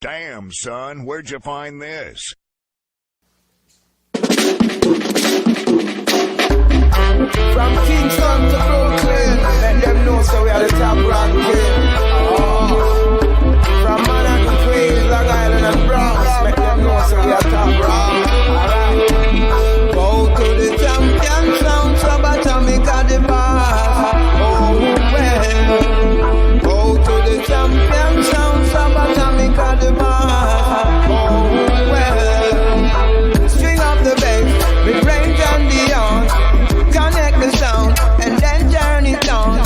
Damn, son, where'd you find this? From Kingston to Brooklyn, let them know so we are the top rock king. From Manhattan, Queens, Long Island and Bronx, let them know so we are top rock. Go to the champion sound, Subatomic at the bar. Oh well. Go to the champion sound, Subatomic at the bar. Oh well. String up the bass, with range and beyond. Connect the sound and then turn it down.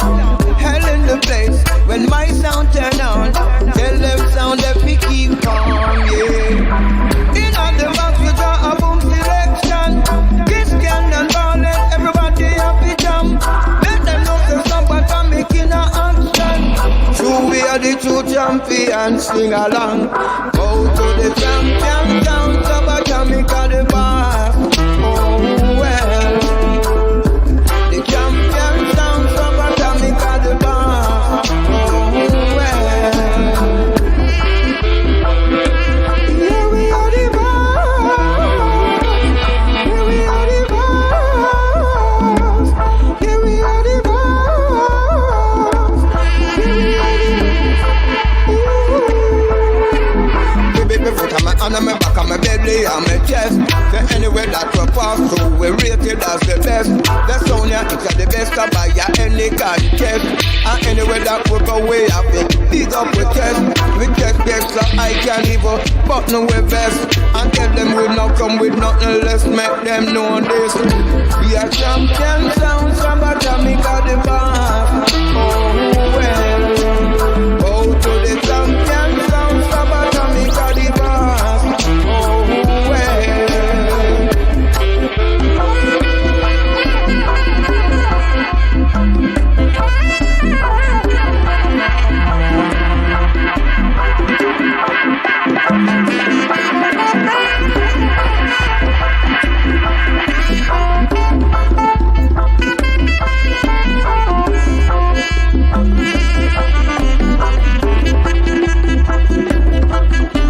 Hell in the place when my sound turn on. Tell them sound that we keep on, yeah. In on the box we draw a boom selection. Kiss can and ballin', everybody happy jump. Let them know the somebody are making a action. So we are the two champions, sing along. Go to the champion sound, Subatomic at the bar. Oh well. The champion sound, Subatomic at the bar. Oh well. Yeah, we are the boss. Yeah, we are the boss. Yeah, we are the boss. Yeah, we are the boss. Baby, foot on my hand and my back and my belly and my chest. So anywhere that we pass through, we rated as the best. The sound ya, it's the best to buy ya any contest. And anywhere that we go, we have it. Big up with test. We test best so I can even button with vest. And tell them we not come with nothing less. Make them know this. We are champion sound, Subatomic at the bar. Oh well. Go to the champion sound, Subatomic at the bar. Oh well.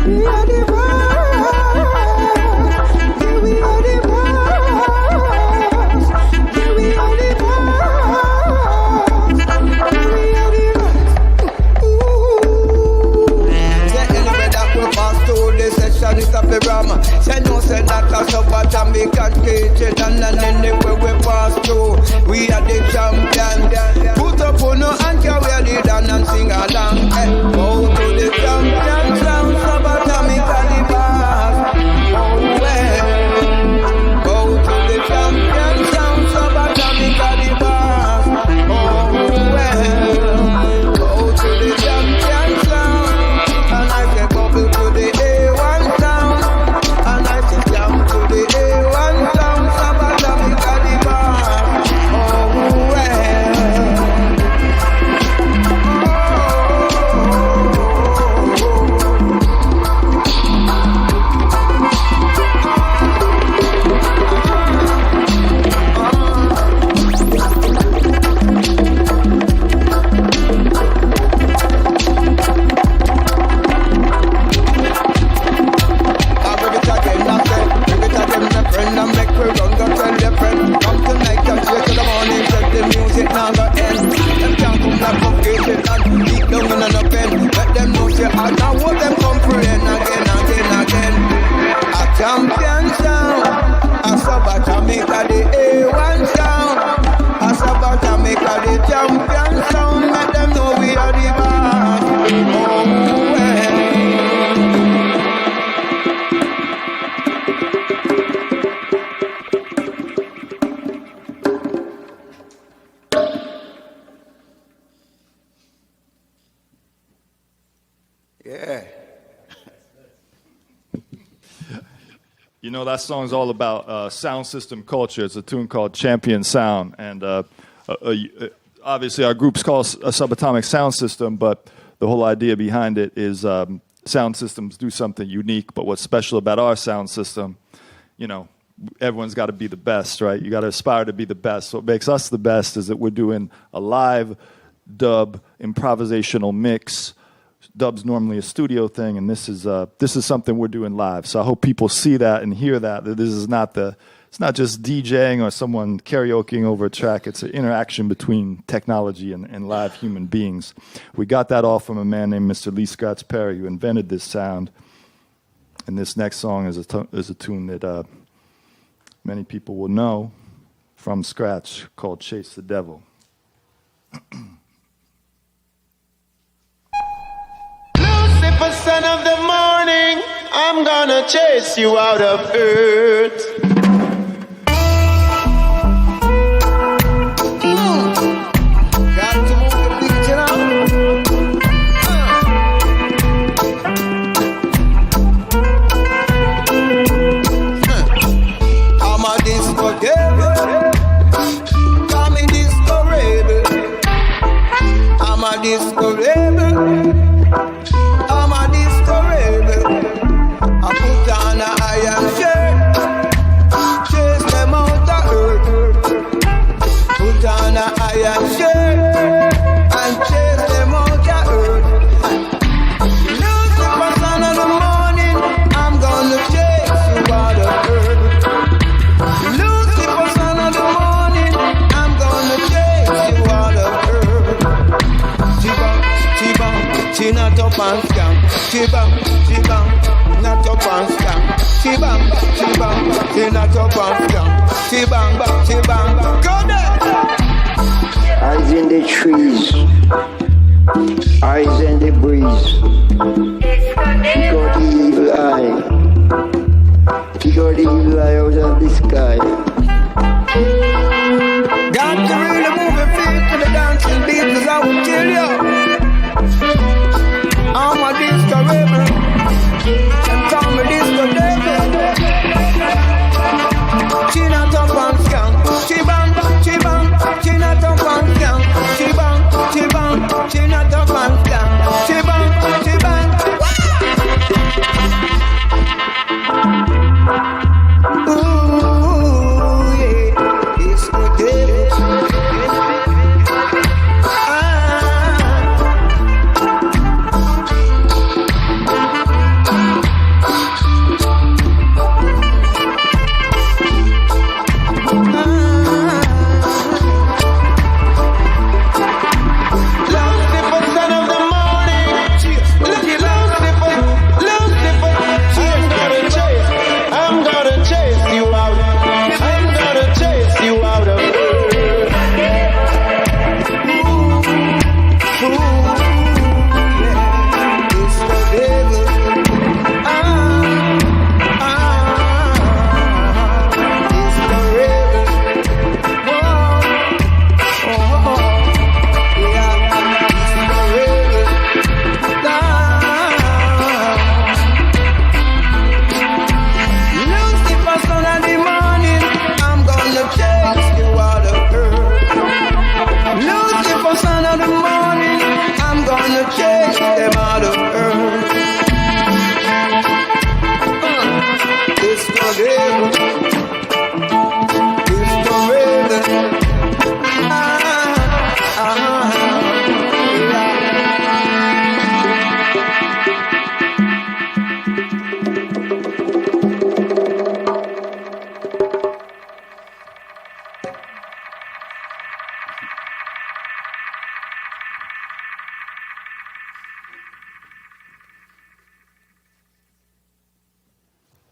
We are the boss. Yeah, we are the boss. Yeah, we are the boss. Yeah, we are the boss. Ooh. Say anywhere that we pass through the session, it's a drama. Say no, say that a Subatomic and Patriot, and anywhere we pass through, we are the champion. Put up on no anchor, we are the dance and sing along. Hey, go to the champion sound, Subatomic at the bar. Oh well. Go to the champion sound, Subatomic at the bar. Oh well. Go to the champion sound, and I say bubble to the A1 sound, and I say jump to the A1 sound, Subatomic at the bar. Oh well. Champion sound, a Subatomic at the A1 sound, a Subatomic at the champion sound. Let them know we are the boss. Oh well. Yeah. You know, that song's all about sound system culture. It's a tune called Champion Sound. And obviously our group's called a Subatomic Sound System, but the whole idea behind it is sound systems do something unique. But what's special about our sound system, you know, everyone's got to be the best, right? You got to aspire to be the best. What makes us the best is that we're doing a live dub improvisational mix Dub's normally a studio thing, and this is something we're doing live. So I hope people see that and hear that this is it's not just DJing or someone karaokeing over a track. It's an interaction between technology and live human beings. We got that all from a man named Mr. Lee Scratch Perry, who invented this sound. And this next song is a tune that many people will know from scratch, called Chase the Devil. Lucifer, son of the morning, I'm gonna chase you out of earth. Got to move the beat, you know? I'm a disco devil, call me disco rebel. I'm a disco rebel, I'm a disco rebel. I put on a iron shirt, chase them out of earth. Put on a iron shirt and chase them out of earth. Lucifer, son of the morning, I'm gonna chase you out of earth. Lucifer, son of the morning, I'm gonna chase you out of earth. Chibang, chibang, chinat up and scam. Chibang, chibang, not up and scam. Chibang, chibang, chinat up and scam. Chibang, chibang, go there. Eyes in the trees, eyes in the breeze. He got the evil eye. He got the evil eye out of the sky. Got to really move your feet to the dancing beat, 'cause I will kill you. I'm a disco rebel, and call me disco devil. China top and scam, chibang, chibang, China top and scam, chibang, chibang, China top and scam, chibang, chibang. Ooh, yeah, it's good devil. Lucifer, son of the morning, Lucifer, I'm gonna chase you out. I'm gonna chase you out of earth. Ooh, yeah, it's the devil. It's the rebel. Whoa, yeah, it's the rebel. Lucifer, son of the morning, I'm gonna chase you out of earth. Lucifer, son of the morning, I'm gonna chase them out of earth. It's the devil. It's the rebel.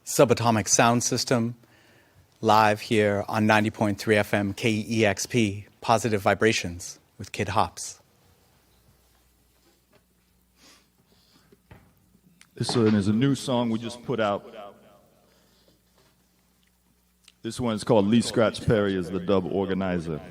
Subatomic Sound System, live here on 90.3 FM KEXP, Positive Vibrations with Kid Hops. This one is a new song we just put out. This one is called Lee Scratch Perry as the dub organizer.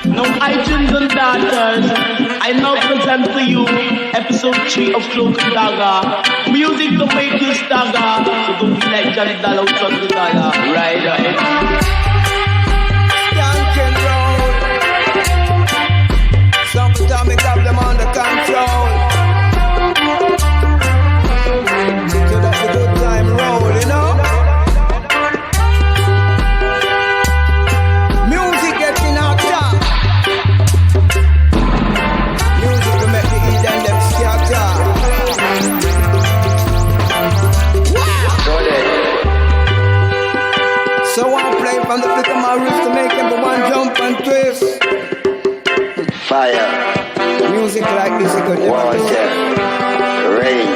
Now, iTunes and daughters, I now present to you episode episode 3 of Cloak and Dagger. Music to make you stagger. So don't be like Johnny Dollar without the dollar. Right, right. Skanking road. Subatomic have them under control. So that's a good time roll, you know. Music getting out top. Music to make the eat and them scatter. So I play from the flick of my wrist to make everyone jump and twist. Fire, Music like this you could never water, do. rain.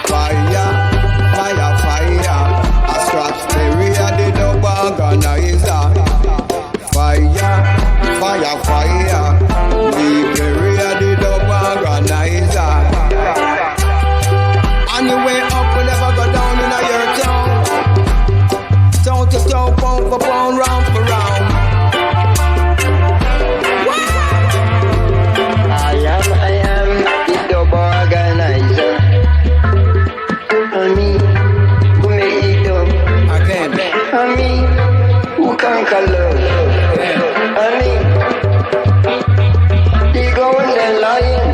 Fire, fire, fire. I scratch the rear the dub organizer. Fire, fire, fire. Leave the rear the dub organizer. On the way up, we never go down in your town. Town to town, pound for pound, round for round. I am the dub organizer. And me, who make it up. Again. And me, who conquer love. And me, the golden lion,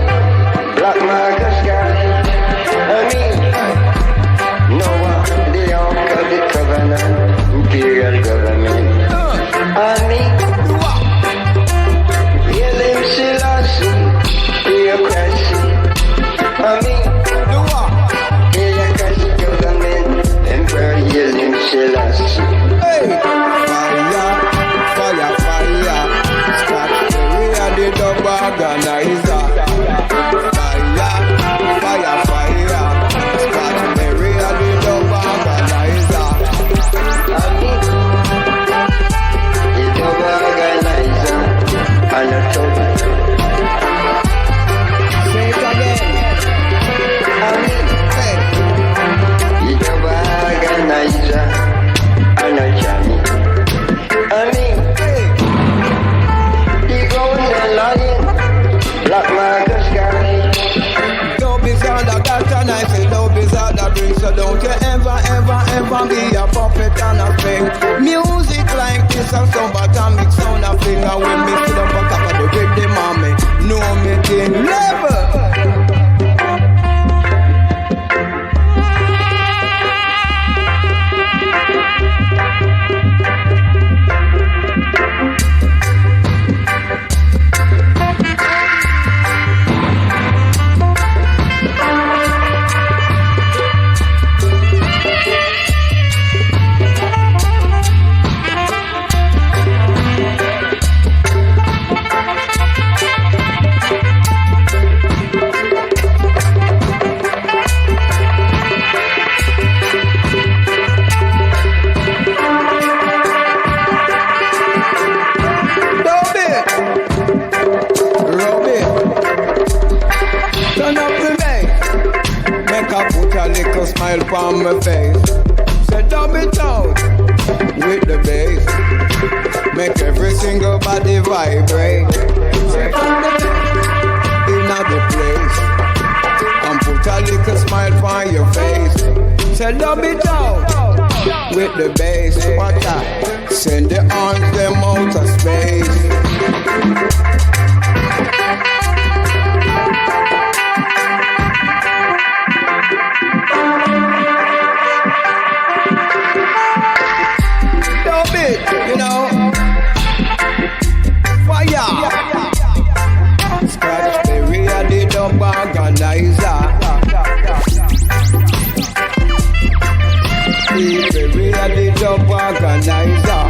black Marcus guy. And me, Noah, the ark of the covenant, imperial government. And me, William Selassie, theocracy. And me, theocracy government, Emperor William Selassie. Hey! Fire, fire, fire. Scratch the rear the dub organizer. Fire, fire, fire. Scratch the rear the dub organizer. And me, the dub organizer, and a top. Say it again. And me, Hey! the dub organizer, and a jammy. And me, Hey! the golden lion, black Marcus guy. Dub is all I got and I say dub is all I bring. So don't you ever, ever, ever be a puppet and a thing. Music like this and subatomic sound a fling. And when me sit up on top of the rhythm mommy, know me thing level. Dub it, rub it, turn up the bass, make I put a little smile on my face. Say dub it out with the bass, make every single body vibrate. Say in the place, and put a little smile on your face. Say dub it out with the bass. Watch that. Send the arms them out of space. Dub it, you know. Fire. Scratch the rear the dub organizer. The rear the dub organizer.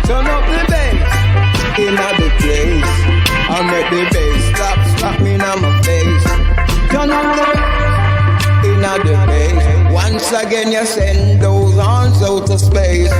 Turn up the bass in the place. I make the bass slap me in my face. Turn up the bass in the bass. Once again you send those arms out to space.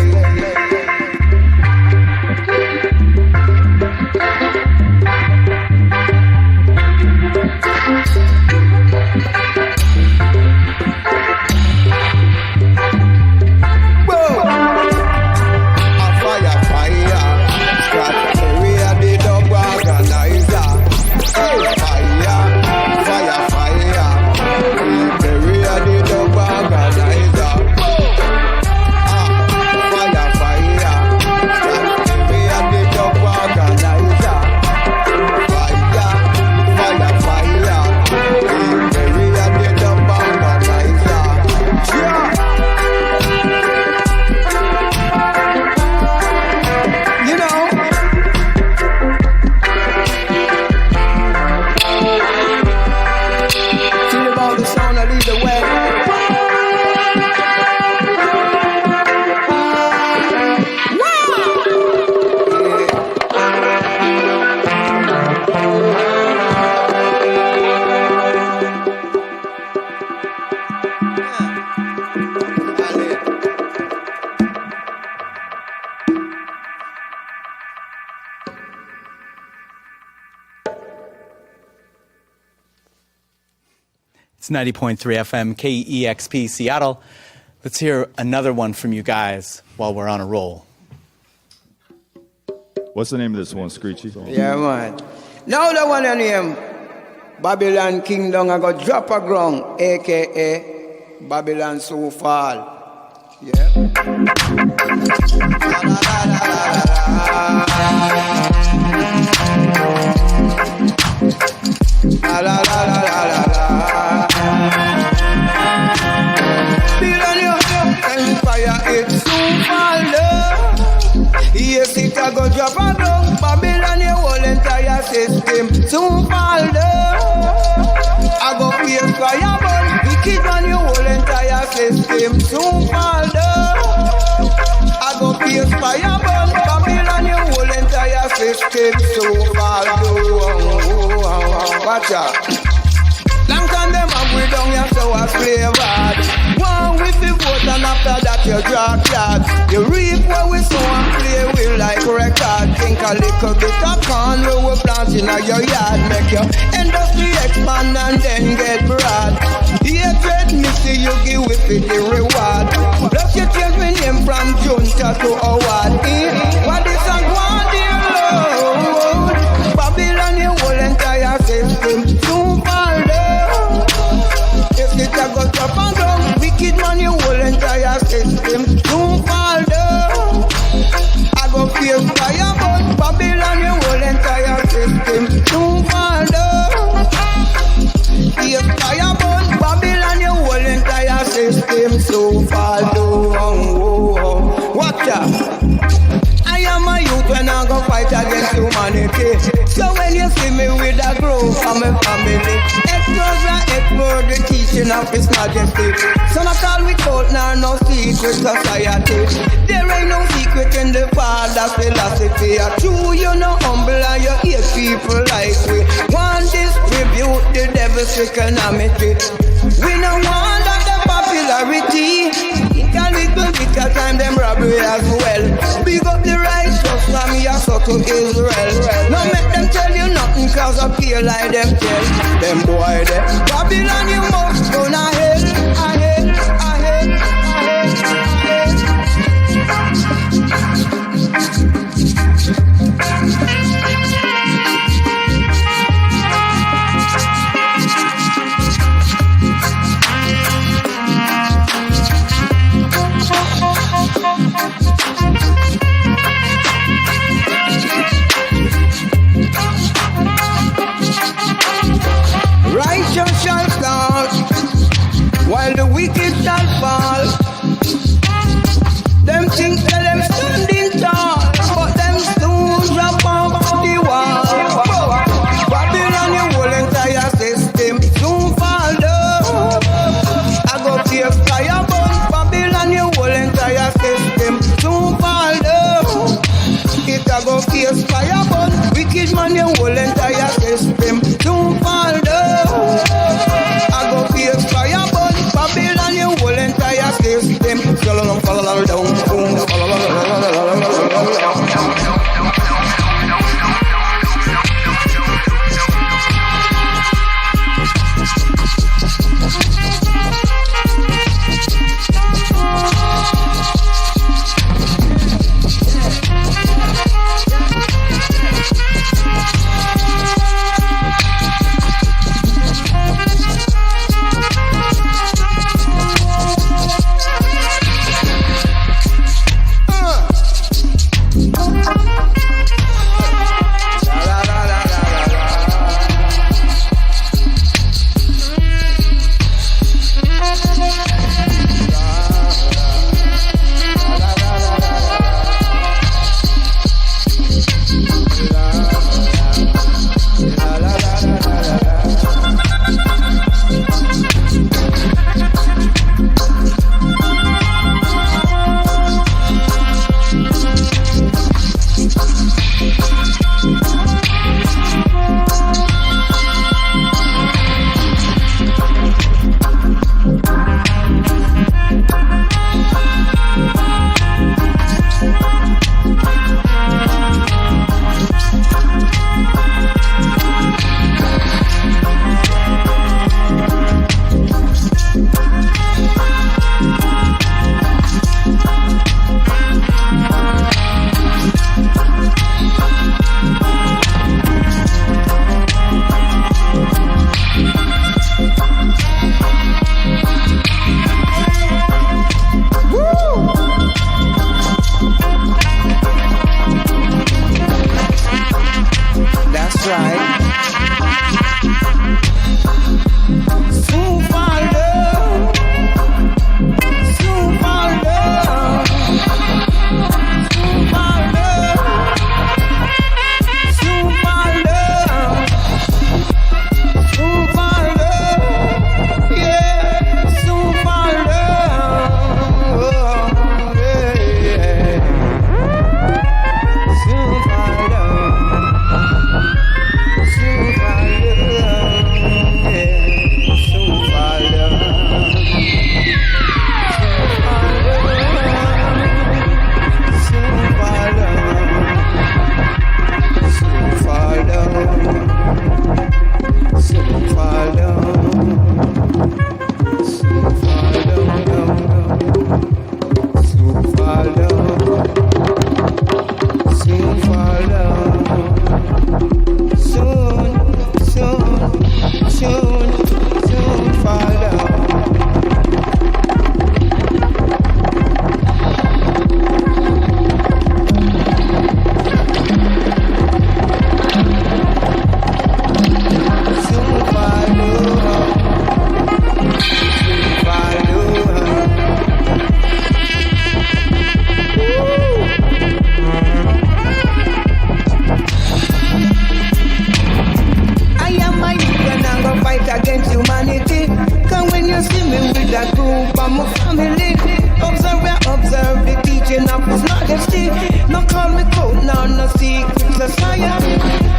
It's 90.3 FM, KEXP, Seattle. Let's hear another one from you guys while we're on a roll. What's the name of this one, Screechy? Yeah, man. Now the one name, Babylon Kingdom, I got drop a ground, a.k.a. Babylon So Fall. Yeah. La la la la la la la. Empire, it soon fall down. Yes, it a go drop a down. Babylon, your whole entire system soon fall down. I go face fire burn. Wicked man, your whole entire system soon fall down. I go face fire burn. Babylon, your whole entire system soon fall down. Watch out. Long time them up we down here so I flavored. One with the vote and after that you draw cards. You reap where we sow and play with like record. Think a little bit of corn where we plant in your yard. Make your industry expand and then get broad. Hatred missy you give with it the reward. Plus you change my name from Junta to Howard. What is a one dear Lord? Babylon your whole entire system soon fall down. If it a go up and down, wicked man, your whole entire system soon fall down. I go feel fire, but Babylon, your whole entire system soon fall down. Feel fire, but Babylon, your whole entire system soon fall down. Watch out. I am a youth when I go fight against humanity. So when you see me with a growth from a family, explore the teaching of His Majesty. So not all we call now no secret society. There ain't no secret in the Father's philosophy. A true you know humble and you hate people like we. Want distribute the devil's economy. We no want that the popularity. Think a little bit of time them robbery as well. Big up the righteous from your so to Israel. No make them tell you nothing cause I feel like them tell. Them boy them Babylon you must go na hell. Ahead, ahead, ahead, righteous shall stand. writing up is not the stick. No call me cold, now no secret society.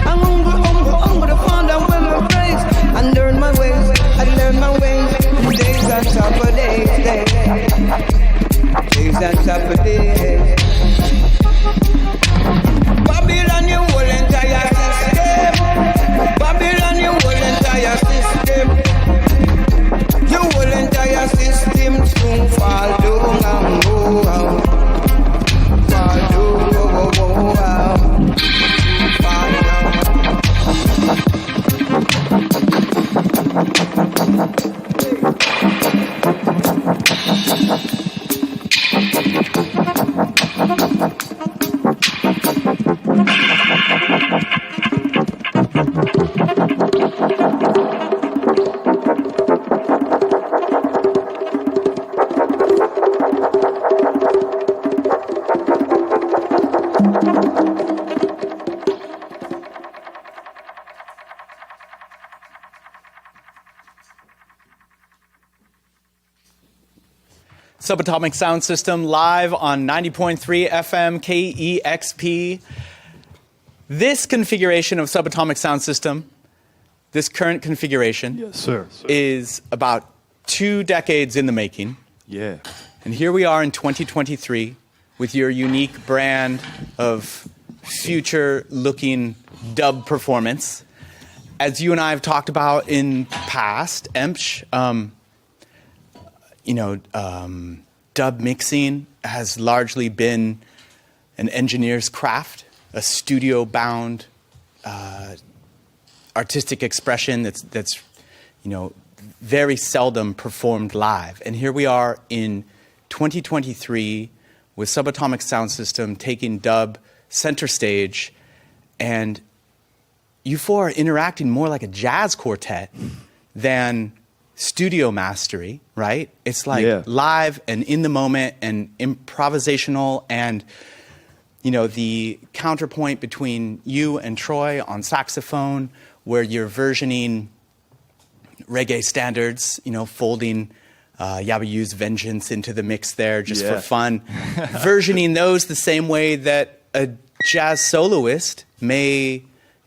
I'm hungry to find out where my praise. And learn my ways, I learn my ways. Days on top of days. Days on top of days. Babylon, your whole entire system. Babylon, your whole entire system. Your whole entire system soon fall down and go out. Fall down, go out. Fall down. Subatomic Sound System live on 90.3 FM KEXP. This configuration of Subatomic Sound System, this current configuration, Yes, sir. is about 2 decades in the making. Yeah. And here we are in 2023 with your unique brand of future-looking dub performance. As you and I have talked about in past, Emsh, dub mixing has largely been an engineer's craft, a studio-bound artistic expression that's very seldom performed live. And here we are in 2023 with Subatomic Sound System taking dub center stage, and you four are interacting more like a jazz quartet than studio mastery, right? It's like live and in the moment and improvisational, and the counterpoint between you and Troy on saxophone, where you're versioning reggae standards, folding Yabayu's Vengeance into the mix there just for fun, versioning those the same way that a jazz soloist may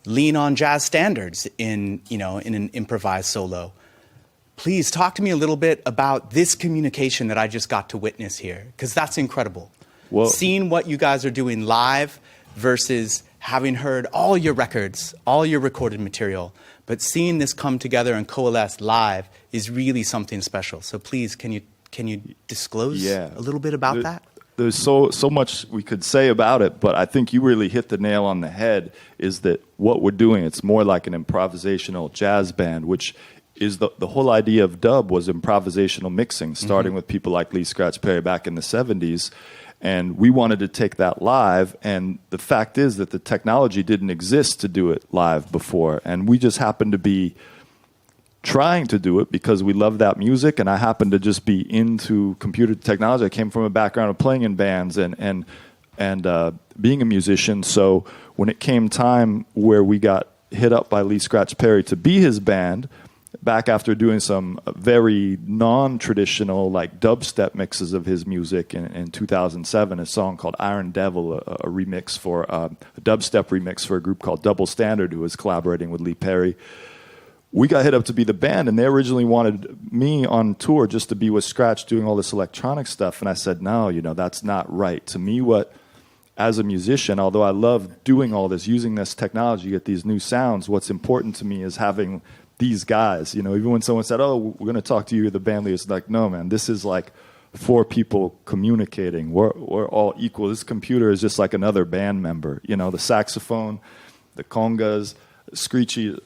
lean on jazz standards in an improvised solo. Please talk to me a little bit about this communication that I just got to witness here, because that's incredible. Well, seeing what you guys are doing live versus having heard all your records, all your recorded material, but seeing this come together and coalesce live is really something special. So please, can you disclose a little bit about that? There's so much we could say about it, but I think you really hit the nail on the head, is that what we're doing, it's more like an improvisational jazz band, which is the whole idea of dub was improvisational mixing, starting with people like Lee Scratch Perry back in the 70s. And we wanted to take that live, and the fact is that the technology didn't exist to do it live before. And we just happened to be trying to do it because we love that music, and I happened to just be into computer technology. I came from a background of playing in bands and being a musician. So when it came time where we got hit up by Lee Scratch Perry to be his band, back after doing some very non-traditional like dubstep mixes of his music in 2007, a song called Iron Devil, a remix for a dubstep remix for a group called Double Standard, who was collaborating with Lee Perry. We got hit up to be the band, and they originally wanted me on tour just to be with Scratch doing all this electronic stuff. And I said, no, that's not right. To me, as a musician, although I love doing all this, using this technology, get these new sounds, what's important to me is having these guys, even when someone said, oh, we're going to talk to you, the band leader, it's like, no, man, this is like 4 people communicating. We're all equal. This computer is just like another band member. The saxophone, the congas, Screechy,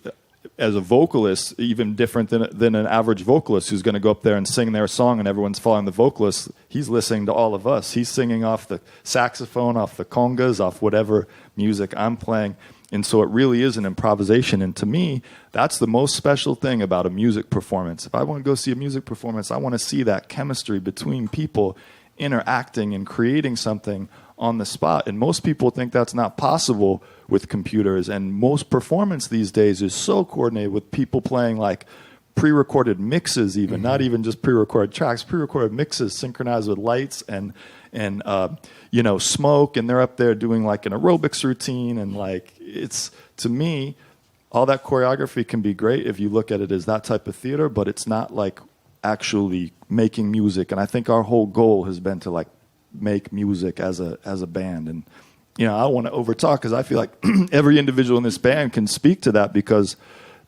as a vocalist, even different than an average vocalist who's going to go up there and sing their song and everyone's following the vocalist. He's listening to all of us. He's singing off the saxophone, off the congas, off whatever music I'm playing. And so it really is an improvisation. And to me, that's the most special thing about a music performance. If I want to go see a music performance, I want to see that chemistry between people interacting and creating something on the spot. And most people think that's not possible with computers. And most performance these days is so coordinated with people playing like pre-recorded mixes, even not even just pre-recorded tracks, pre-recorded mixes synchronized with lights and smoke, and they're up there doing like an aerobics routine, and like it's, to me, all that choreography can be great if you look at it as that type of theater, but it's not like actually making music. And I think our whole goal has been to like make music as a band. And I don't want to overtalk because I feel like every individual in this band can speak to that, because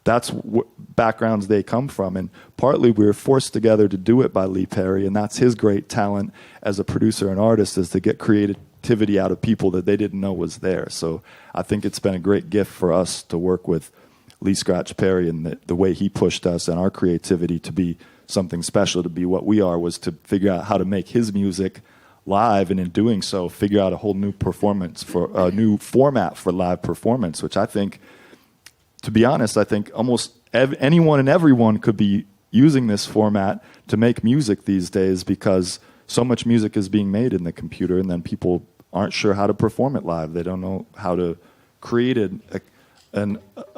that's what backgrounds they come from. And partly we were forced together to do it by Lee Perry, and that's his great talent as a producer and artist, is to get creativity out of people that they didn't know was there. So I think it's been a great gift for us to work with Lee Scratch Perry, and the way he pushed us and our creativity to be something special, to be what we are, was to figure out how to make his music live, and in doing so figure out a whole new performance, for a new format for live performance, which I think, to be honest, I think almost anyone and everyone could be using this format to make music these days, because so much music is being made in the computer, and then people aren't sure how to perform it live. They don't know how to create a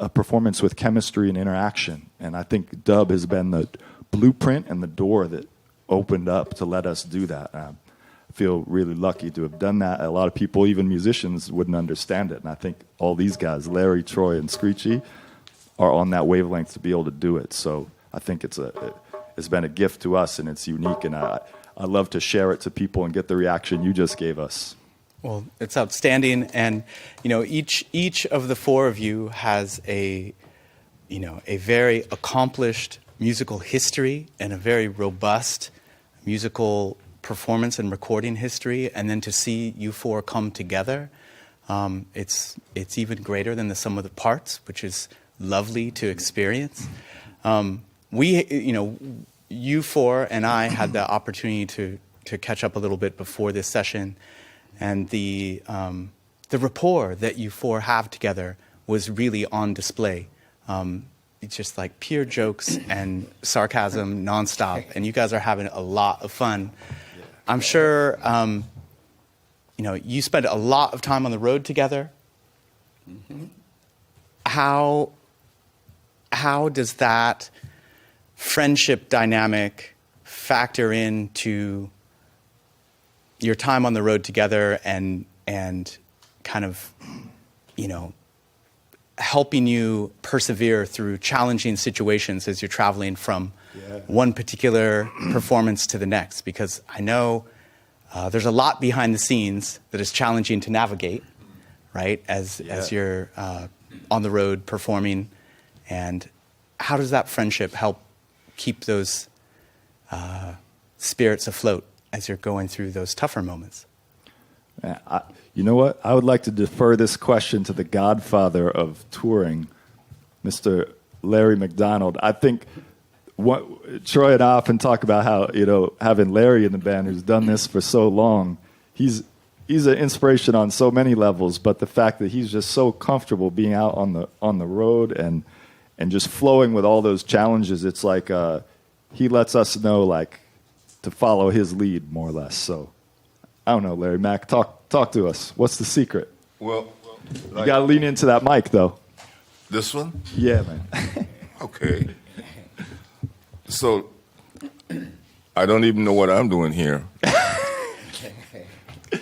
performance with chemistry and interaction. And I think dub has been the blueprint and the door that opened up to let us do that. I feel really lucky to have done that. A lot of people, even musicians, wouldn't understand it. And I think all these guys, Larry, Troy, and Screechy, are on that wavelength to be able to do it. So I think it's been a gift to us, and it's unique. And I love to share it to people and get the reaction you just gave us. Well, it's outstanding. And, each of the four of you has a very accomplished musical history and a very robust musical performance and recording history, and then to see you four come together, it's even greater than the sum of the parts, which is lovely to experience. You four and I had the opportunity to catch up a little bit before this session, and the rapport that you four have together was really on display. It's just like pure jokes and sarcasm nonstop, and you guys are having a lot of fun. I'm sure, you spend a lot of time on the road together. Mm-hmm. How does that friendship dynamic factor into your time on the road together, and kind of, helping you persevere through challenging situations as you're traveling from one particular performance to the next? Because I know there's a lot behind the scenes that is challenging to navigate, right, as you're on the road performing. And how does that friendship help keep those spirits afloat as you're going through those tougher moments? You know what? I would like to defer this question to the godfather of touring, Mr. Larry McDonald. I think Troy and I often talk about how, having Larry in the band, who's done this for so long, he's an inspiration on so many levels, but the fact that he's just so comfortable being out on the road and just flowing with all those challenges, it's like he lets us know, like, to follow his lead, more or less. So I don't know, Larry Mack, talk to us. What's the secret? Well, you got to lean into that mic, though. This one? Yeah, man. Okay. So I don't even know what I'm doing here.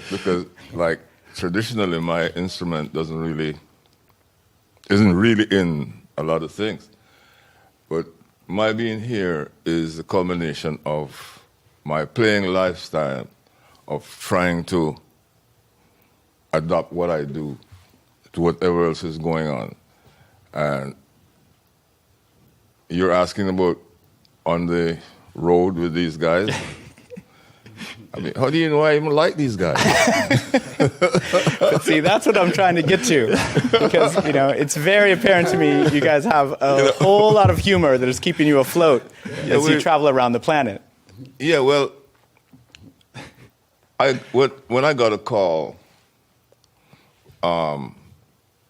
Because, like, traditionally my instrument isn't really in a lot of things. But my being here is a culmination of my playing lifestyle, of trying to adapt what I do to whatever else is going on. And you're asking about on the road with these guys? I mean, how do you know I even like these guys? But see, that's what I'm trying to get to. Because, it's very apparent to me you guys have a whole lot of humor that is keeping you afloat as you travel around the planet. Yeah, well, when I got a call to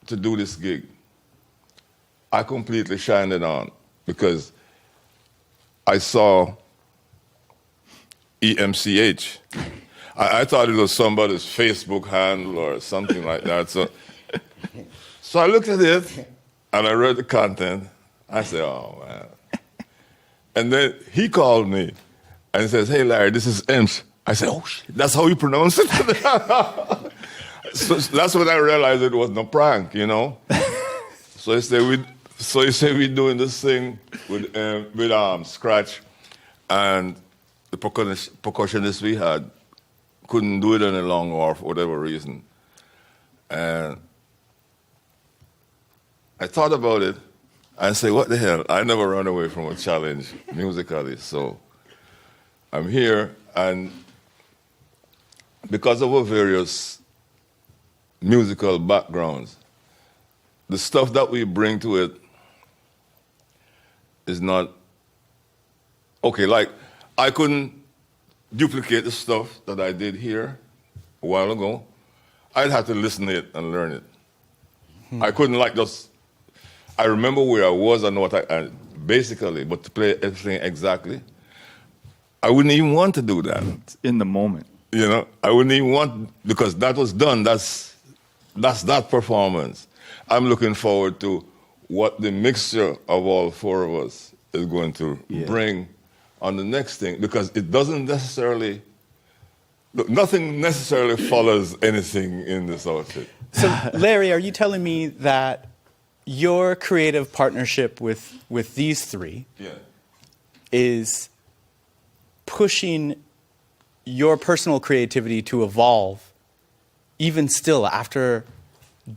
do this gig, I completely shined it on, because I saw EMCH. I thought it was somebody's Facebook handle or something like that. So I looked at it, and I read the content. I said, oh, man. And then he called me and says, "Hey, Larry, this is Imps." I said, "Oh, shit, that's how you pronounce it?" So that's when I realized it wasn't a prank, you know. So he said, we're doing this thing with scratch, and the percussionist we had couldn't do it any longer or for whatever reason. And I thought about it and said, what the hell? I never run away from a challenge musically, so I'm here, and because of our various musical backgrounds, the stuff that we bring to it is not okay. Like, I couldn't duplicate the stuff that I did here a while ago. I'd have to listen to it and learn it. I couldn't I remember where I was and what I basically, but to play everything exactly, I wouldn't even want to do that. It's in the moment. You know, I wouldn't even want, because that was done. That's that performance. I'm looking forward to what the mixture of all four of us is going to bring on the next thing, because it doesn't necessarily, nothing necessarily follows anything in this outfit. So, Larry, are you telling me that your creative partnership with these three is pushing your personal creativity to evolve, even still after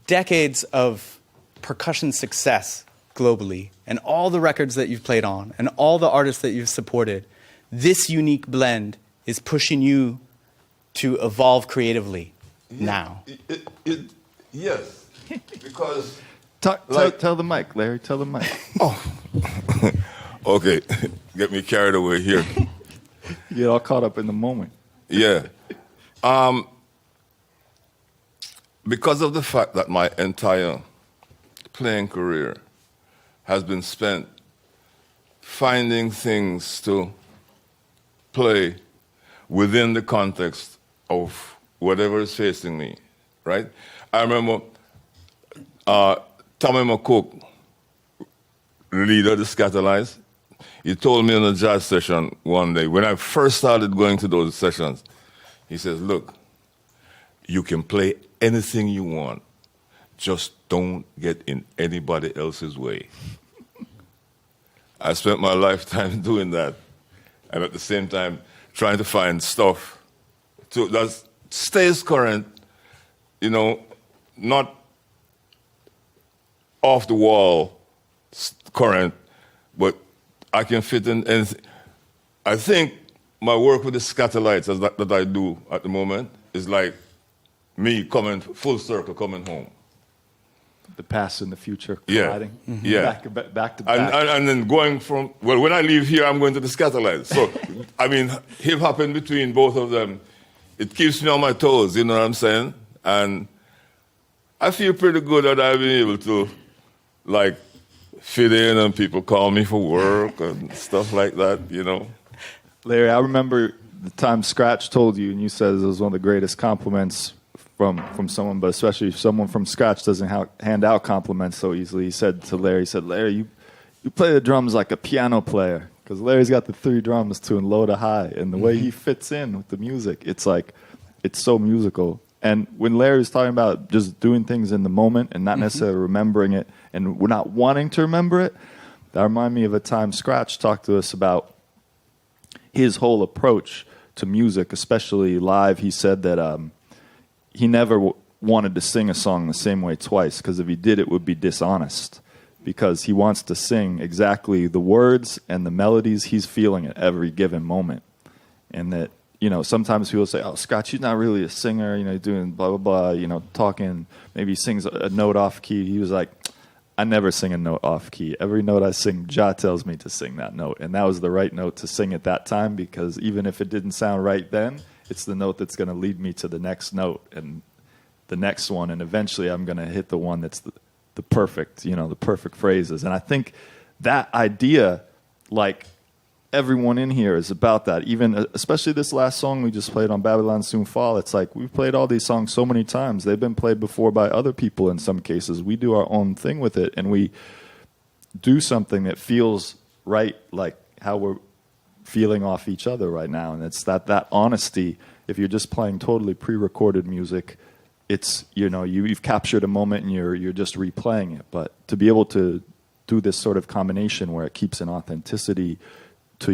decades of percussion success globally, and all the records that you've played on, and all the artists that you've supported? This unique blend is pushing you to evolve creatively now. Yes, because... Tell the mic, Larry, tell the mic. Oh, okay, get me carried away here. You get all caught up in the moment. Yeah. Because of the fact that my entire playing career has been spent finding things to play within the context of whatever is facing me, right? I remember Tommy McCook, leader of the Scatterlights, he told me in a jazz session one day, when I first started going to those sessions, he says, look, you can play anything you want, just don't get in anybody else's way. I spent my lifetime doing that, and at the same time trying to find stuff that stays current, you know, not off the wall current, but I can fit in anything. I think my work with the Scatterlights that I do at the moment is like me coming full circle, coming home. The past and the future colliding. Yeah. Back to back. And then going from, well, when I leave here, I'm going to the Scatterlights. So, I mean, hip hop in between both of them, it keeps me on my toes, you know what I'm saying? And I feel pretty good that I've been able to, like, fit in, and people call me for work and stuff like that, you know. Larry, I remember the time Scratch told you, and you said it was one of the greatest compliments from someone, but especially if someone from Scratch doesn't hand out compliments so easily. He said to Larry, Larry, you play the drums like a piano player, because Larry's got the 3 drums to low to high, and the way he fits in with the music, it's like, it's so musical. And when Larry's talking about just doing things in the moment and not necessarily remembering it, and we're not wanting to remember it, that reminded me of a time Scratch talked to us about his whole approach to music, especially live. He said that he never wanted to sing a song the same way twice, because if he did, it would be dishonest, because he wants to sing exactly the words and the melodies he's feeling at every given moment. And that, you know, sometimes people say, oh, Scratch, he's not really a singer, you know, he's doing blah, blah, blah, you know, talking, maybe he sings a note off key. He was like, I never sing a note off key. Every note I sing, Jah tells me to sing that note. And that was the right note to sing at that time, because even if it didn't sound right then, it's the note that's going to lead me to the next note and the next one. And eventually I'm going to hit the one that's the perfect, you know, the perfect phrases. And I think that idea, like, everyone in here is about that. Even, especially this last song we just played on Babylon Soon Fall, it's like we've played all these songs so many times. They've been played before by other people in some cases. We do our own thing with it, and we do something that feels right, like how we're feeling off each other right now. And it's that honesty. If you're just playing totally pre-recorded music, it's, you've captured a moment and you're just replaying it. But to be able to do this sort of combination where it keeps an authenticity to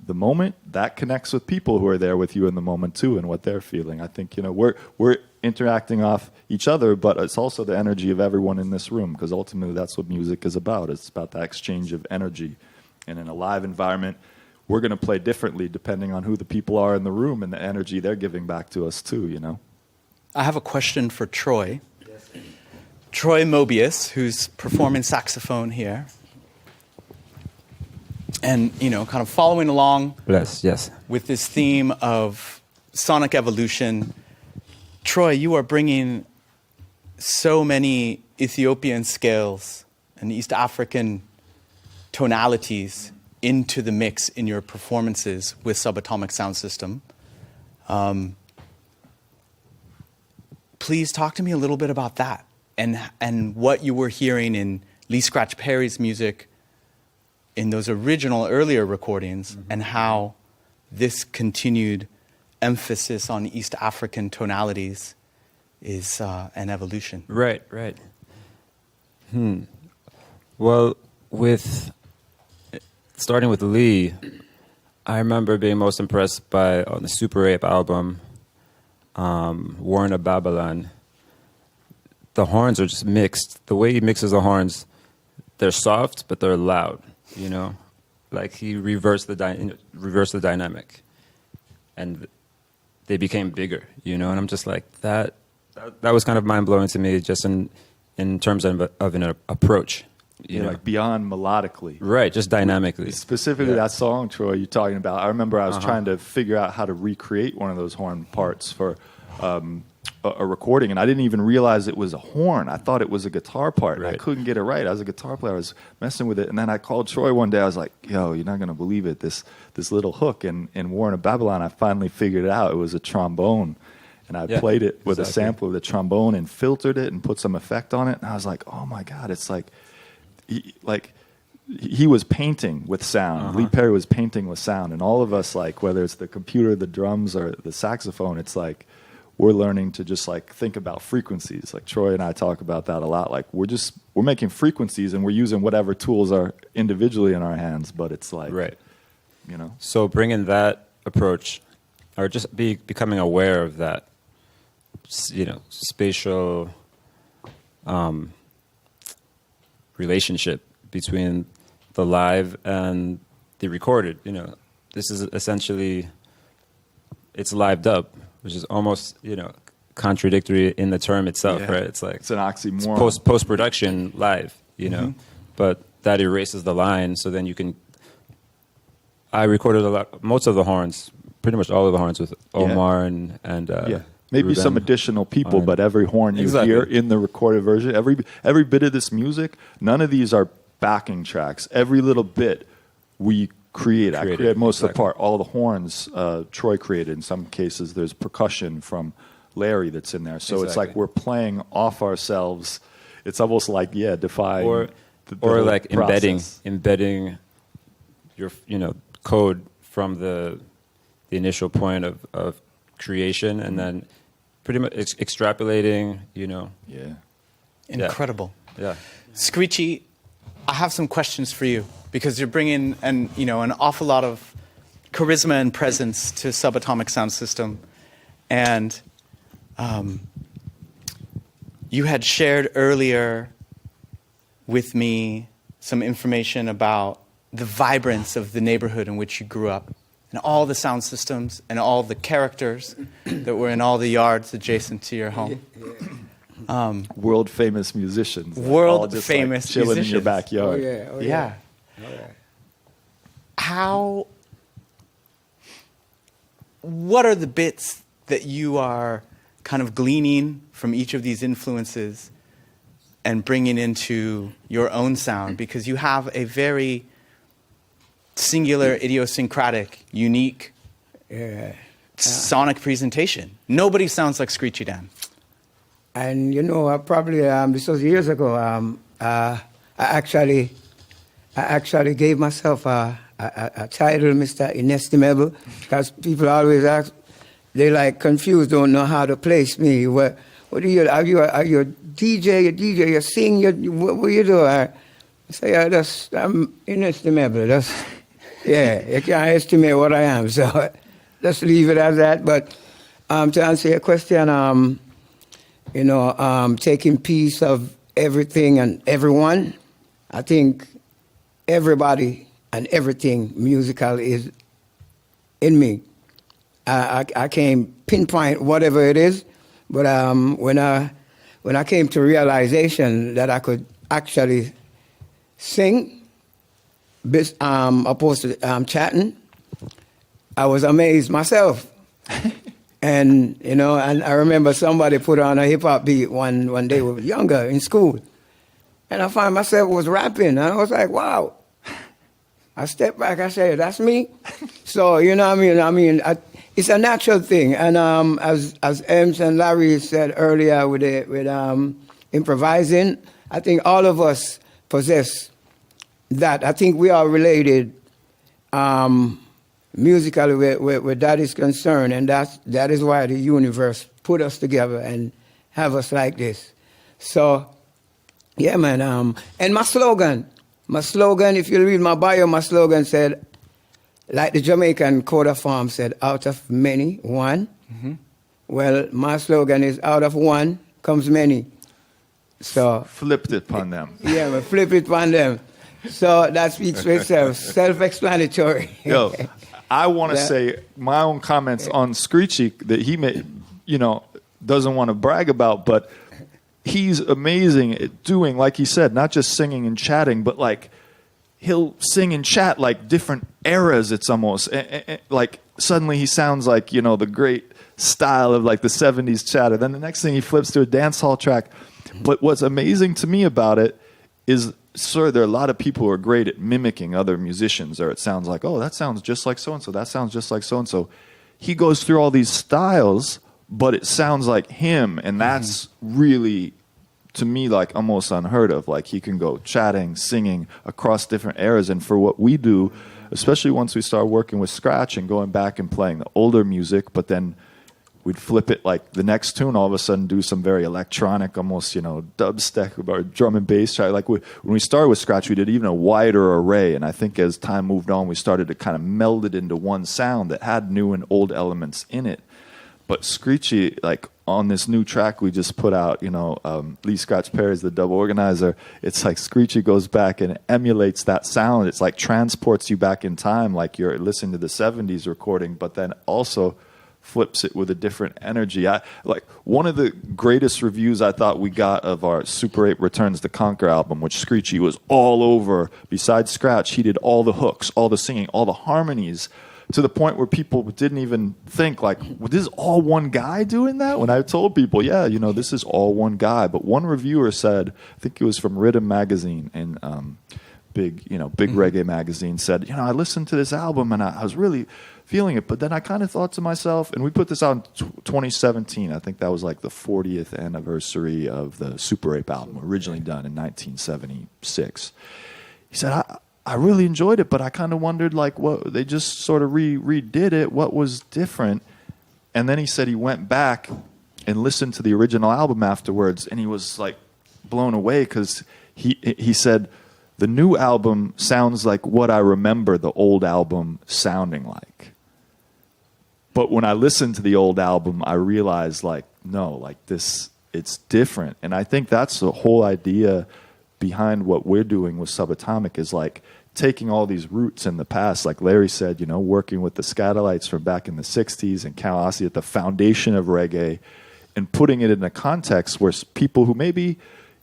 the moment, that connects with people who are there with you in the moment too, and what they're feeling. I think we're interacting off each other, but it's also the energy of everyone in this room, because ultimately that's what music is about. It's about that exchange of energy. And in a live environment, we're going to play differently depending on who the people are in the room and the energy they're giving back to us too. I have a question for Troy. Troy Mobius, who's performing saxophone here. And, kind of following along with this theme of sonic evolution. Troy, you are bringing so many Ethiopian scales and East African tonalities into the mix in your performances with Subatomic Sound System. Please talk to me a little bit about that and what you were hearing in Lee Scratch Perry's music in those original earlier recordings, and how this continued emphasis on East African tonalities is an evolution. Right. Well, starting with Lee, I remember being most impressed by on the Super Ape album, Warren of Babylon. The horns are just mixed. The way he mixes the horns, they're soft, but they're loud. Like he reversed the dynamic, and they became bigger. And I'm just like that was kind of mind blowing to me, just in terms of an approach. Like beyond melodically. Right, just dynamically. Specifically that song, Troy, you're talking about. I remember I was trying to figure out how to recreate one of those horn parts for a recording, and I didn't even realize it was a horn. I thought it was a guitar part, and I couldn't get it right. I was a guitar player. I was messing with it, and then I called Troy one day. I was like, yo, you're not going to believe it, this little hook in Warren of Babylon, I finally figured it out. It was a trombone, and I played it with a sample of the trombone and filtered it and put some effect on it, and I was like, oh my God, it's like he was painting with sound. Lee Perry was painting with sound, and all of us, like whether it's the computer, the drums, or the saxophone, it's like we're learning to just like think about frequencies. Like Troy and I talk about that a lot. Like we're making frequencies and we're using whatever tools are individually in our hands, but it's like, So bringing that approach, or just becoming aware of that, spatial relationship between the live and the recorded. This is essentially, it's live dub, which is almost, contradictory in the term itself, right? It's like it's an oxymoron. It's post-production live, but that erases the line. So then I recorded most of the horns, pretty much all of the horns with Omar and maybe Ruben some additional people, but every horn you hear in the recorded version, every bit of this music, none of these are backing tracks. Every little bit we create. I created most of the part. All the horns Troy created. In some cases, there's percussion from Larry that's in there. So it's like we're playing off ourselves. It's almost like defying or like process. embedding your code from the initial point of creation, and then pretty much extrapolating. Incredible. Yeah. Screechy, I have some questions for you, because you're bringing an awful lot of charisma and presence to Subatomic Sound System, and you had shared earlier with me some information about the vibrance of the neighborhood in which you grew up, and all the sound systems and all the characters that were in all the yards adjacent to your home. World famous musicians. World famous chilling musicians in your backyard. Yeah. What are the bits that you are kind of gleaning from each of these influences and bringing into your own sound? Because you have a very singular, idiosyncratic, unique sonic presentation. Nobody sounds like Screechy Dan. And probably this was years ago. I actually gave myself a a title, Mr. Inestimable, because people always ask, they like confused, don't know how to place me. What do you? Are you a DJ? You sing? What you do? I say, I'm inestimable. You can't estimate what I am. So just leave it as that. But to answer your question, taking piece of everything and everyone, I think everybody and everything musical is in me. I can't pinpoint whatever it is, but when I came to realization that I could actually sing, opposed to chatting, I was amazed myself. And and I remember somebody put on a hip hop beat one day when we were younger in school, and I found myself was rapping, and I was like, wow. I stepped back, I said, that's me. So, it's a natural thing. And as Ems and Larry said earlier with improvising, I think all of us possess that. I think we are related musically where that is concerned, and that is why the universe put us together and have us like this. So, yeah, man. And my slogan, if you read my bio, my slogan said, like the Jamaican coat of arms said, out of many, one. Mm-hmm. Well, my slogan is, out of one comes many. So Flipped it upon them. Yeah, we flip it upon them. So that speaks for itself. Self-explanatory. Yo, I want to say my own comments on Screechy that he may, doesn't want to brag about, but he's amazing at doing, like he said, not just singing and chatting, but like he'll sing and chat like different eras. It's almost like suddenly he sounds like, the great style of like the 70s chatter. Then the next thing he flips to a dance hall track. But what's amazing to me about it is, sir, there are a lot of people who are great at mimicking other musicians, or it sounds like, oh, that sounds just like so-and-so. That sounds just like so-and-so. He goes through all these styles, but it sounds like him. And that's really, to me, like almost unheard of. Like he can go chatting, singing across different eras. And for what we do, especially once we start working with scratch and going back and playing the older music, but then we'd flip it like the next tune, all of a sudden do some very electronic, almost, dubstep or drum and bass. Like when we started with scratch, we did even a wider array. And I think as time moved on, we started to kind of meld it into one sound that had new and old elements in it. But Screechy, like on this new track we just put out, Lee Scratch Perry is the dub organizer. It's like Screechy goes back and emulates that sound. It's like transports you back in time, like you're listening to the 70s recording, but then also flips it with a different energy. Like one of the greatest reviews I thought we got of our Super 8 Returns to Conquer album, which Screechy was all over. Besides scratch, he did all the hooks, all the singing, all the harmonies, to the point where people didn't even think like, well, this is all one guy doing that? When I told people, yeah, this is all one guy. But one reviewer said, I think it was from Rhythm Magazine and big reggae magazine, said, I listened to this album and I was really feeling it. But then I kind of thought to myself, and we put this out in 2017. I think that was like the 40th anniversary of the Super Ape album, originally done in 1976. He said, I really enjoyed it, but I kind of wondered, like, what they just sort of redid it. What was different? And then he said he went back and listened to the original album afterwards, and he was like blown away because he said the new album sounds like what I remember the old album sounding like. But when I listened to the old album, I realized, like, no, like this, it's different. And I think that's the whole idea behind what we're doing with Subatomic, is like taking all these roots in the past, like Larry said, working with the Scatolites from back in the 60s and Cal Ossie at the foundation of reggae, and putting it in a context where people who maybe,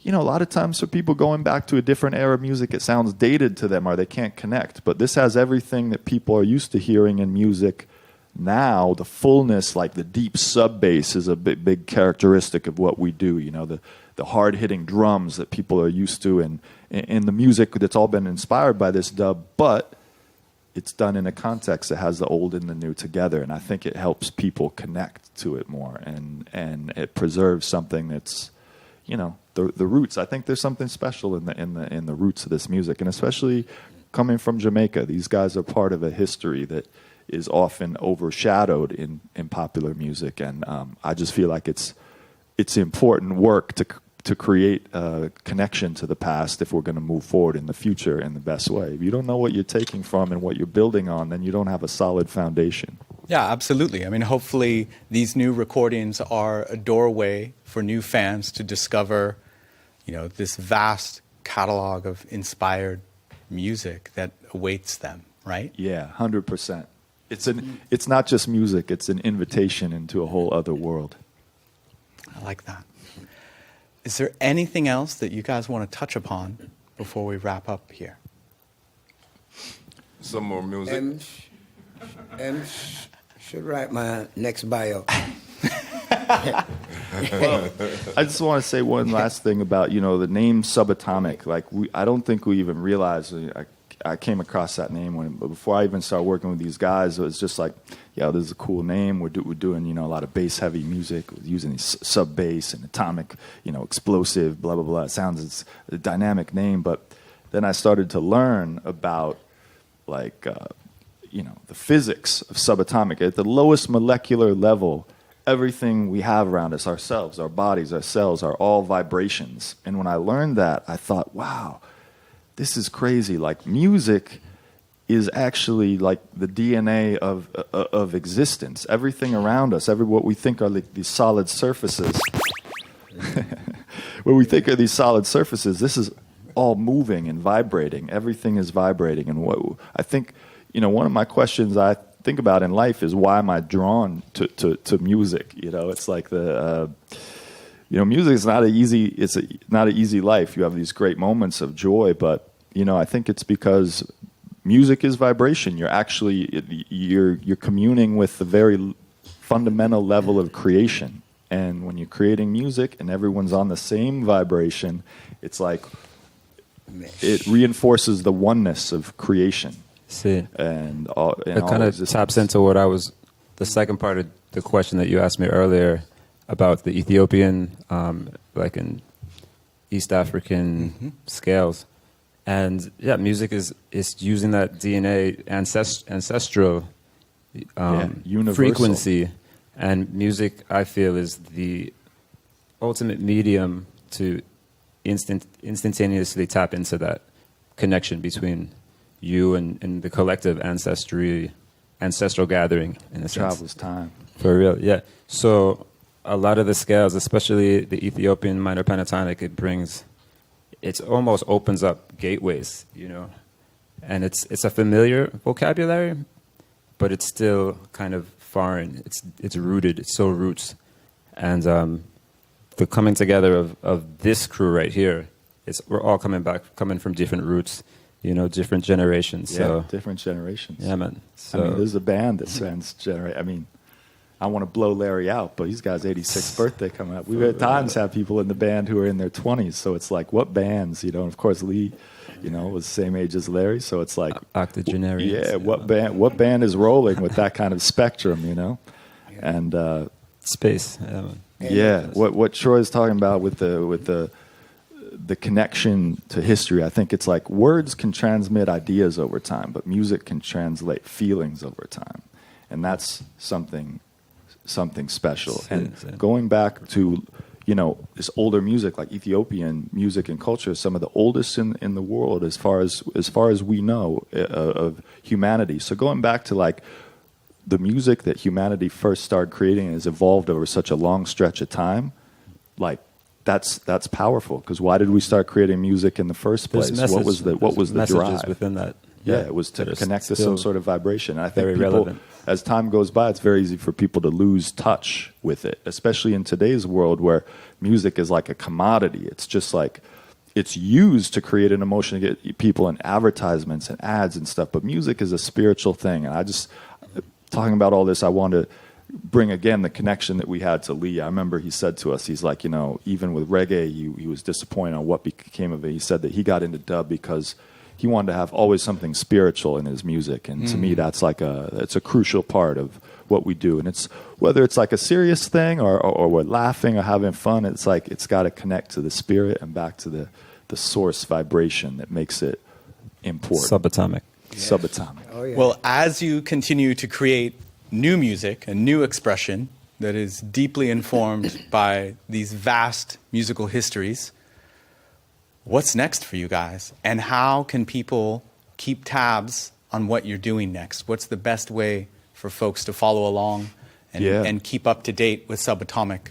a lot of times for people going back to a different era of music, it sounds dated to them or they can't connect. But this has everything that people are used to hearing in music now. The fullness, like the deep sub bass, is a big characteristic of what we do. The hard-hitting drums that people are used to, and the music that's all been inspired by this dub, but it's done in a context that has the old and the new together, and I think it helps people connect to it more, and it preserves something that's, the roots. I think there's something special in the roots of this music, and especially coming from Jamaica, these guys are part of a history that is often overshadowed in popular music, and I just feel like it's important work to create a connection to the past if we're going to move forward in the future in the best way. If you don't know what you're taking from and what you're building on, then you don't have a solid foundation. Yeah, absolutely. I mean, hopefully these new recordings are a doorway for new fans to discover, this vast catalog of inspired music that awaits them, right? Yeah, 100%. It's not just music, it's an invitation into a whole other world. I like that. Is there anything else that you guys want to touch upon before we wrap up here? Some more music. Should write my next bio. Well, I just want to say one last thing about the name Subatomic. Like I don't think we even realized. I came across that name before I even started working with these guys. It was just like, this is a cool name. We're doing a lot of bass heavy music, we're using sub bass and atomic, explosive, blah blah blah. It's a dynamic name, but then I started to learn about the physics of subatomic at the lowest molecular level. Everything we have around us, ourselves, our bodies, our cells, are all vibrations. And when I learned that, I thought, wow, this is crazy. Like music is actually like the DNA of existence. Everything around us, what we think are like these solid surfaces. When we think of these solid surfaces, this is all moving and vibrating. Everything is vibrating. And what I think, one of my questions I think about in life is, why am I drawn to music? It's like music is not not an easy life. You have these great moments of joy, but I think it's because music is vibration. You're communing with the very fundamental level of creation. And when you're creating music and everyone's on the same vibration, it's like it reinforces the oneness of creation. See, and it kind of taps into what the second part of the question that you asked me earlier about the Ethiopian, like in East African scales. And yeah, music is using that DNA ancestral frequency. And music, I feel, is the ultimate medium to instantaneously tap into that connection between you and the collective ancestral gathering, in a sense. Travels time. For real, yeah. So a lot of the scales, especially the Ethiopian minor pentatonic, it almost opens up gateways, and it's a familiar vocabulary, but it's still kind of foreign. It's rooted. It's so roots, and the coming together of this crew right here, we're all coming from different roots, different generations. Yeah, so different generations. Yeah, man. So there's a band that spans generation. I want to blow Larry out, but he's got his 86th birthday coming up. We've at times have people in the band who are in their 20s, so it's like, what bands? And of course, Lee, was the same age as Larry, so it's like octogenarians. Yeah, what band is rolling with that kind of spectrum? And space. What Troy is talking about with the connection to history, I think it's like words can transmit ideas over time, but music can translate feelings over time, and that's something special. And going back to this older music, like Ethiopian music and culture, is some of the oldest in the world as far as we know of humanity. So going back to like the music that humanity first started creating and has evolved over such a long stretch of time, like that's powerful. Because why did we start creating music in the first place? What was the drive within that? Yeah, it was to connect to some sort of vibration. And I think very relevant. As time goes by, it's very easy for people to lose touch with it, especially in today's world where music is like a commodity. It's just like, it's used to create an emotion to get people in advertisements and ads and stuff. But music is a spiritual thing. And talking about all this, I want to bring again the connection that we had to Lee. I remember he said to us, he's like, even with reggae, he was disappointed on what became of it. He said that he got into dub because he wanted to have always something spiritual in his music, and to me, that's like it's a crucial part of what we do. And it's whether it's like a serious thing or we're laughing or having fun. It's like it's got to connect to the spirit and back to the source vibration that makes it important. Subatomic. Subatomic. Oh, yeah. Well, as you continue to create new music, a new expression that is deeply informed by these vast musical histories, what's next for you guys? And how can people keep tabs on what you're doing next? What's the best way for folks to follow along and, Yeah. and keep up to date with Subatomic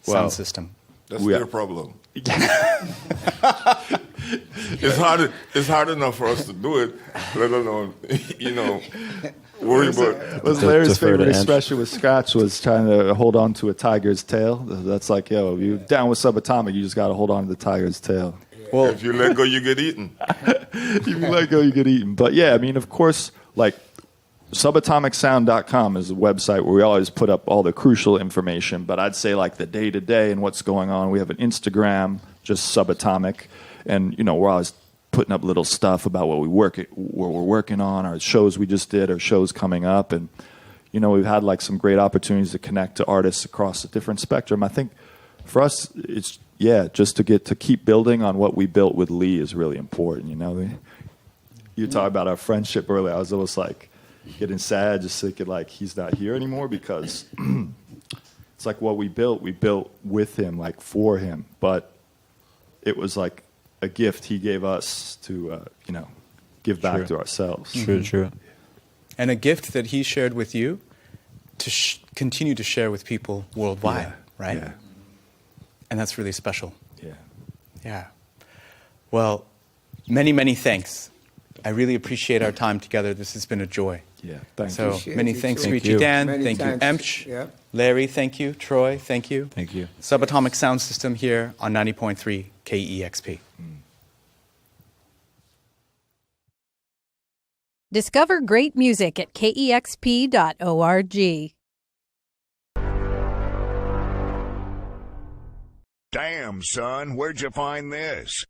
Well, Sound System? That's We their are- problem. It's hard enough for us to do it, let alone, worry about. Was Larry's defer to favorite Amps. expression with scratch was trying to hold on to a tiger's tail. That's like, yo, if you're down with Subatomic, you just got to hold on to the tiger's tail. Well, If you let go, you get eaten. If you let go, you get eaten. But yeah, I mean, of course, like subatomicsound.com is a website where we always put up all the crucial information. But I'd say like the day to day and what's going on. We have an Instagram, just Subatomic, and we're always putting up little stuff about what we're working on, our shows we just did, our shows coming up, and we've had like some great opportunities to connect to artists across a different spectrum. I think for us, it's just to keep building on what we built with Lee is really important. You talked about our friendship earlier. I was almost like getting sad, just thinking like he's not here anymore, because it's like what we built with him, like for him, but it was like a gift he gave us to, give back True. to ourselves. True. and a gift that he shared with you to continue to share with people worldwide, Yeah, right? yeah. And that's really special. Yeah. Yeah. Well, many, many thanks. I really appreciate our time together. This has been a joy. Yeah. Thank So Appreciate many you thanks, too. Richie you. Dan. Many Thank you, thanks. Emch. Yeah. Larry, thank you. Troy, thank you. Thank you. Subatomic Sound System here on 90.3 KEXP. Discover great music at kexp.org. Damn, son, where'd you find this?